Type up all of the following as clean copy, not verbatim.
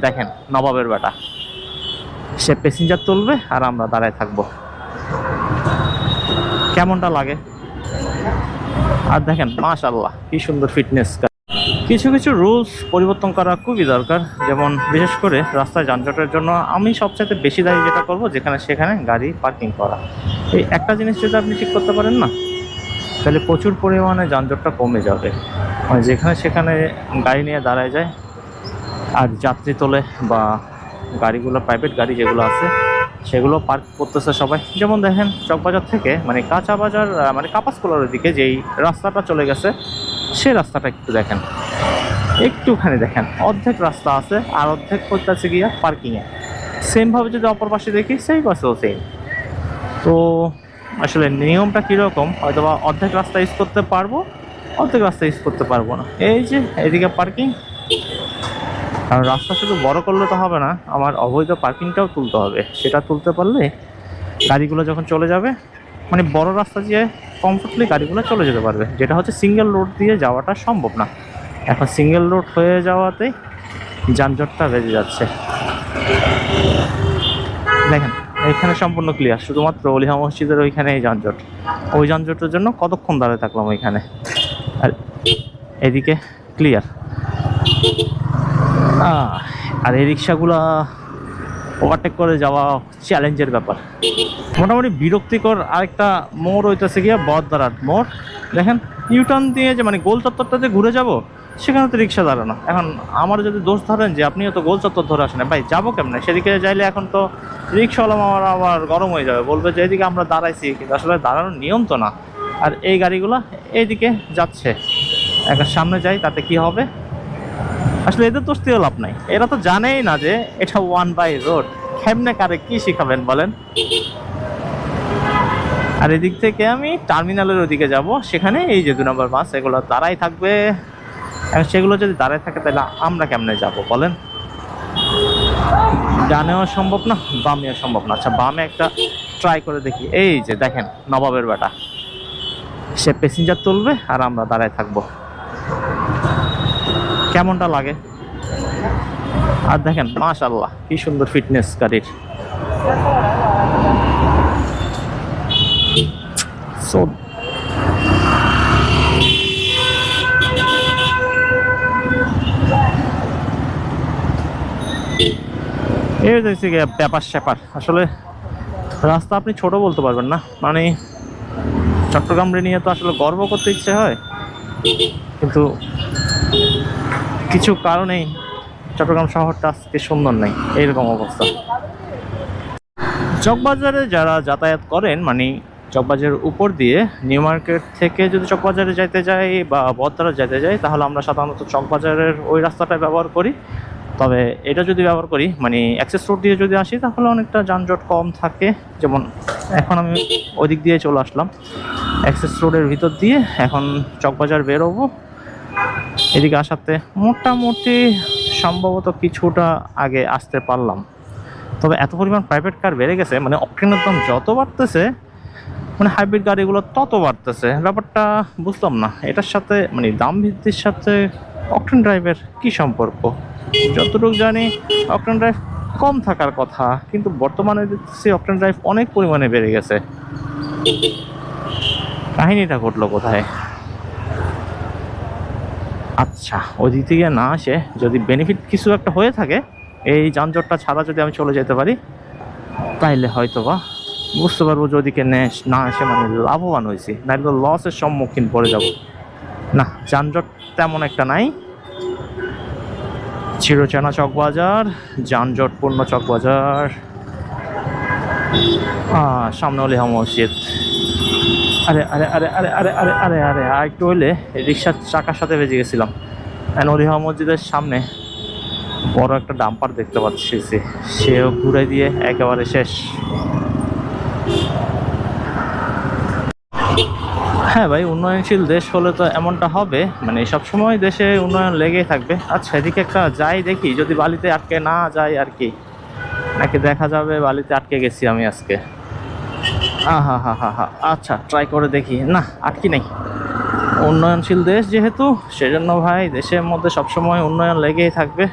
দেখেন নবাবের বেটা, সে প্যাসেঞ্জার তুলবে আর আমরা দাঁড়ায় থাকবো। কেমনটা লাগে? আর দেখেন মাশাআল্লাহ কি সুন্দর ফিটনেস। কিছু কিছু রুলস পরিবর্তন করা খুবই দরকার, যেমন বিশেষ করে রাস্তায় যানজটের জন্য আমি সবচাইতে বেশি দায়ী যেটা করব, যেখানে সেখানে গাড়ি পার্কিং করা। এই একটা জিনিস যদি আপনি ঠিক করতে পারেন না, তাহলে প্রচুর পরিমাণে যানজটটা কমে যাবে। মানে যেখানে সেখানে গাড়ি নিয়ে দাঁড়ায় যায় আর যাত্রী তোলে বা গাড়িগুলো প্রাইভেট গাড়ি যেগুলো আছে সেগুলো পার্ক করতেছে সবাই। যেমন দেখেন চকবাজার থেকে মানে কাঁচা বাজার মানে কাপাসকোলার দিকে যেই রাস্তাটা চলে গেছে, সেই রাস্তাটা একটু দেখেন, একটুখানি দেখেন, অর্ধেক রাস্তা আছে আর অর্ধেক করতেছে গিয়া পার্কিংয়ে। সেমভাবে যদি অপর পাশে দেখি সেই পাশেও সেম। তো আসলে নিয়মটা কীরকম, হয়তো বা অর্ধেক রাস্তা ইউজ করতে পারবো, অর্ধেক রাস্তা ইউজ করতে পারবো না। এই যে এদিকে পার্কিং, কারণ রাস্তা শুধু বড় করলে তো হবে না, আমার অবৈধ পার্কিংটাও তুলতে হবে। সেটা তুলতে পারলে গাড়িগুলো যখন চলে যাবে, মানে বড় রাস্তা দিয়ে কমফোর্টলি গাড়িগুলো চলে যেতে পারবে, যেটা হচ্ছে সিঙ্গেল রোড দিয়ে যাওয়াটা সম্ভব না। এখন সিঙ্গেল রোড হয়ে যাওয়াতে যানজটটা বেড়ে যাচ্ছে। দেখেন এখানে সম্পূর্ণ ক্লিয়ার, শুধুমাত্র অলিহা মসজিদের ওইখানে এই যানজট। ওই যানজটের জন্য কতক্ষণ দাঁড়িয়ে থাকলাম ওইখানে, আর এদিকে ক্লিয়ার। আর এই রিক্সাগুলা ওভারটেক করে যাওয়া চ্যালেঞ্জের ব্যাপার। মোটামুটি বিরক্তিকর আরেকটা মোড় হইতেছে গিয়া বদদারাট মোড়। দেখেন ইউটার্ন দিয়ে যে মানে গোল চত্বরটাতে ঘুরে যাব, সেখানে তো রিক্সা দাঁড়ানো। এখন আমার যদি দোষ ধরেন যে আপনিও তো গোল চত্বর ধরে আসেন, ভাই যাবো কেমনে? সেদিকে যাইলে এখন তো রিক্সাওয়ালা আমার আবার গরম হয়ে যাবে, বলবে যে এদিকে আমরা দাঁড়াইছি, কিন্তু আসলে দাঁড়ানোর নিয়ম তো না। আর এই গাড়িগুলো এইদিকে যাচ্ছে, এখন সামনে যাই তাতে কি হবে? আসলে এদের দোষ দিয়েও লাভ নাই, এরা তো জানেই না যে এটা 1 বাই রোড। কেমনে কারে কি শিখাবেন বলেন? আর এদিক থেকে আমি টার্মিনালের ওদিকে যাব, সেখানে এই যে 2 নম্বর বাস এগুলো দাঁড়াই থাকবে। এখন সেগুলো যদি দাঁড়ায় থাকে তাহলে আমরা কেমনে যাব বলেন? ডানেও সম্ভব না, বামেও সম্ভব না। আচ্ছা বামে একটা ট্রাই করে দেখি। এই যে দেখেন নবাবের বেটা, সে প্যাসেঞ্জার তুলবে আর আমরা দাঁড়ায় থাকবো। কেমনটা লাগে? আর দেখেন মাশাআল্লাহ কি সুন্দর ফিটনেস গাড়ির। সো এই দেখছি ব্যাপার স্যাপার। আসলে রাস্তা আপনি ছোট বলতে পারবেন না, মানে চট্টগ্রামে নিয়ে তো আসলে গর্ব করতে ইচ্ছে হয়, কিন্তু কিছু কারণেই চট্টগ্রাম শহরটা আজকে সুন্দর নেই, এইরকম অবস্থা। চকবাজারে যারা যাতায়াত করেন, মানে চকবাজারের উপর দিয়ে নিউ মার্কেট থেকে যদি চকবাজারে যাইতে যাই বা বদদারা যাইতে যাই, তাহলে আমরা সাধারণত চকবাজারের ওই রাস্তাটা ব্যবহার করি। তবে এটা যদি ব্যবহার করি মানে অ্যাক্সেস রোড দিয়ে যদি আসি, তাহলে অনেকটা যানজট কম থাকে। যেমন এখন আমি ওই দিক দিয়ে চলে আসলাম, অ্যাক্সেস রোডের ভিতর দিয়ে এখন চকবাজার বেরোবো। এদিকে আসাতে মোটামুটি সম্ভবত কিছুটা আগে আসতে পারলাম। তবে এত পরিমাণ প্রাইভেট কার বেড়ে গেছে, মানে অক্টেনের দাম যত বাড়তেছে, মানে হাইব্রিড গাড়িগুলো তত বাড়তেছে। ব্যাপারটা বুঝলাম না, এটার সাথে মানে দাম বৃদ্ধির সাথে অক্টেন ড্রাইভের কি সম্পর্ক? যতটুকু জানি অক্টেন ড্রাইভ কম থাকার কথা, কিন্তু বর্তমানে দেখতেছি অক্টেন ড্রাইভ অনেক পরিমাণে বেড়ে গেছে। কাহিনীটা ঘটলো কোথায়? আচ্ছা ওই দিক থেকে না আসে যদি বেনিফিট কিছু একটা হয়ে থাকে, এই যানজটটা ছাড়া যদি আমি চলে যেতে পারি, তাইলে হয়তো বা বুঝতে পারবো যে ওদিকে না এসে মানে লাভবান হয়েছি, নাহলে তো লসের সম্মুখীন পড়ে যাব। না যানজট তেমন একটা নাই, চিরচেনা চকবাজার, যানজটপূর্ণ চকবাজার। সামনে অলিহা মসজিদ। আরে আরে আরে আরে আরে আরে আরে আরে আর একটু হইলে রিক্সার চাকার সাথে বেজে গেছিলাম। অলিহা মসজিদের সামনে বড় একটা ডাম্পার দেখতে পাচ্ছি, সেও ঘুরে দিয়ে একেবারে শেষ। হ্যাঁ ভাই, উন্নয়নশীল দেশ হলে তো এমনটা হবে, মানে সবসময় দেশে উন্নয়ন লেগেই থাকবে। আচ্ছা এদিকে একটা যাই দেখি, যদি বালিতে আটকে না যায় আর কি, নাকি দেখা যাবে বালিতে আটকে গেছি আমি আজকে। হা আচ্ছা ট্রাই করে দেখি। না আটকি নাই, উন্নয়নশীল দেশ যেহেতু, সেজন্য ভাই দেশের মধ্যে সবসময় উন্নয়ন লেগেই থাকবে।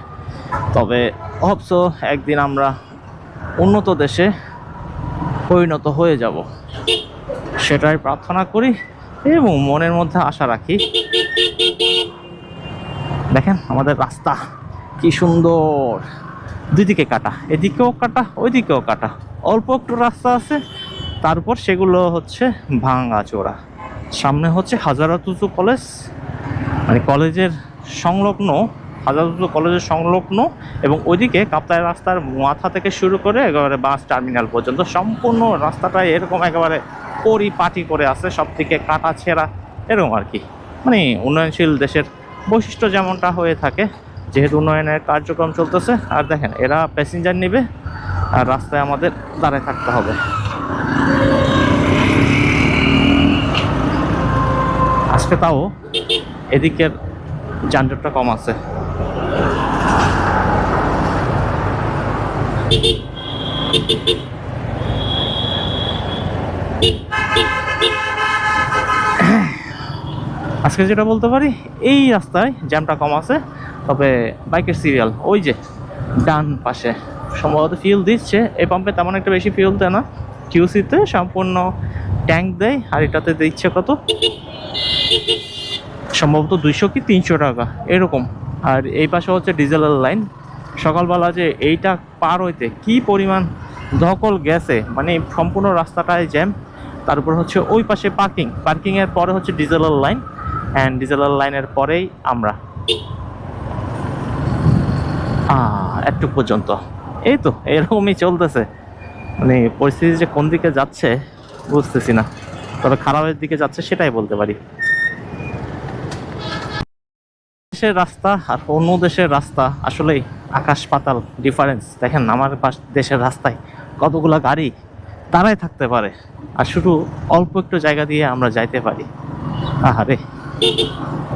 তো তবে ভাবছো একদিন আমরা উন্নত দেশে পরিণত হয়ে যাব, সেটাই প্রার্থনা করি এবং মনের মধ্যে আশা রাখি। দেখেন আমাদের রাস্তা কি সুন্দর, দুই দিকে কাটা, এদিকেও কাটা ওইদিকেও কাটা, অল্প একটু রাস্তা আছে, তারপর সেগুলো হচ্ছে ভাঙা চোরা। সামনে হচ্ছে হাজারাতুজু কলেজ, মানে কলেজের সংলগ্ন, হাজারাতুজু কলেজের সংলগ্ন, এবং ওইদিকে কাপ্তাই রাস্তার মাথা থেকে শুরু করে একেবারে বাস টার্মিনাল পর্যন্ত সম্পূর্ণ রাস্তাটাই এরকম একেবারে পরিপাটি করে আছে, সব দিকে কাটা ছেঁড়া এরকম আর কি। মানে উন্নয়নশীল দেশের বৈশিষ্ট্য যেমনটা হয়ে থাকে, যেহেতু উন্নয়নের কার্যক্রম চলতেছে। আর দেখেন এরা প্যাসেঞ্জার নেবে আর রাস্তায় আমাদের দাঁড়ায় থাকতে হবে। আজকে তাও এদিকের যানজটটা কম আছে। আজকে যেটা বলতে পারি, এই রাস্তায় জ্যামটা কম আছে, তবে বাইকের সিরিয়াল ওই যে ডান পাশে সম্ভবত ফিউল দিচ্ছে। এই পাম্পে তেমন একটা বেশি ফিউল দেয় না, কিউসিতে সম্পূর্ণ ট্যাঙ্ক দেয়, আর এটাতে দিচ্ছে কত সম্ভবত 200 কি 300 টাকা এরকম। আর এই পাশে হচ্ছে ডিজেলের লাইন। সকালবেলা যে এইটা পার হইতে কি পরিমাণ ধকল গেছে, মানে সম্পূর্ণ রাস্তাটায় জ্যাম। তারপর হচ্ছে ওই পাশে পার্কিংয়ের পরে হচ্ছে ডিজেলের লাইন, অ্যান্ড ডিজেলের লাইনের পরেই আমরা একটু পর্যন্ত। এই তো এরকমই চলতেছে, মানে পরিস্থিতি যে কোন দিকে যাচ্ছে বুঝতেছি না, তবে খারাপের দিকে যাচ্ছে সেটাই বলতে পারি। দেশের রাস্তা আর অন্য দেশের রাস্তা আসলেই আকাশ পাতাল ডিফারেন্স। দেখেন আমার দেশের রাস্তায় কতগুলা গাড়ি দাঁড়ায় থাকতে পারে, আর শুধু অল্প একটু জায়গা দিয়ে আমরা যাইতে পারি। আহারে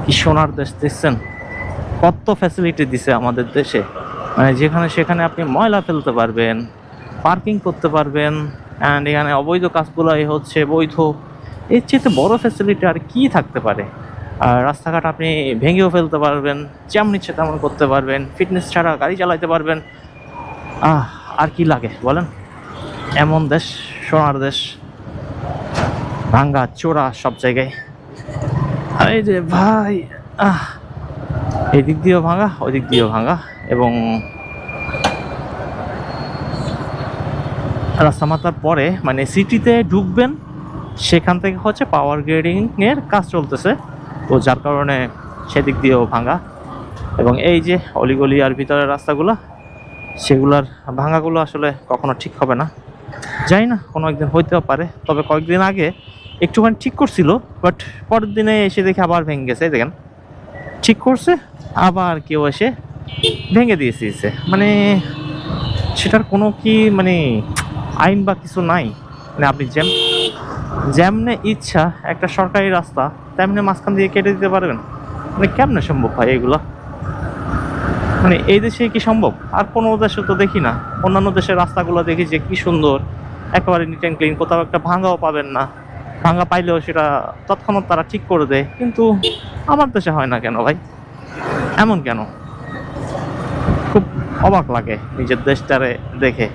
কি সোনার দেশ দেখছেন, কত ফ্যাসিলিটি দিছে আমাদের দেশে। মানে যেখানে সেখানে আপনি ময়লা ফেলতে পারবেন, পার্কিং করতে পারবেন, অ্যান্ড এখানে অবৈধ কাজগুলোই হচ্ছে বৈধ। এর চেয়ে বড় ফ্যাসিলিটি আর কি থাকতে পারে। আর রাস্তাঘাট আপনি ভেঙেও ফেলতে পারবেন, যেমন ইচ্ছে তেমন করতে পারবেন, ফিটনেস ছাড়া গাড়ি চালাতে পারবেন। আর কি লাগে বলেন, এমন দেশ, সোনার দেশ। ভাঙ্গা চোরা সব জায়গায়। এই যে ভাই, এই দিক দিয়েও ভাঙা, ওই দিক দিয়েও ভাঙা, এবং রাস্তা মাতার পরে মানে সিটিতে ঢুকবেন, সেখান থেকে হচ্ছে পাওয়ার গ্রেডিং এর কাজ চলতেছে, তো যার কারণে সেদিক দিয়েও ভাঙা। এবং এই যে অলিগলি আর ভিতরের রাস্তাগুলো, সেগুলার ভাঙাগুলো আসলে কখনো ঠিক হবে না, জানি না কোনো একদিন হইতেও পারে। তবে কয়েকদিন আগে একটুখানি ঠিক করছিল, বাট পরের দিনে এসে দেখে আবার ভেঙে গেছে। দেখেন ঠিক করছে, আবার কেউ এসে ভেঙে দিয়েছে। মানে সেটার কোনো কি মানে আইন বা কিছু নাই। মানে আপনি যেমনে ইচ্ছা একটা সরকারি রাস্তা তেমনি মাঝখান দিয়ে কেটে দিতে পারবেন, মানে কেমনে সম্ভব হয় এগুলো? মানে এই দেশে কি সম্ভব? আর কোনো দেশে তো দেখি না। অন্যান্য দেশের রাস্তাগুলো দেখি যে কি সুন্দর, একেবারে নিট অ্যান্ড ক্লিন, কোথাও একটা ভাঙাও পাবেন না। ভাঙা পাইলেও সেটা তৎক্ষণাৎ তারা ঠিক করে দেয়, কিন্তু আমার দেশে হয় না কেন ভাই? এমন কেন? খুব অবাক লাগে নিজের দেশটারে দেখে।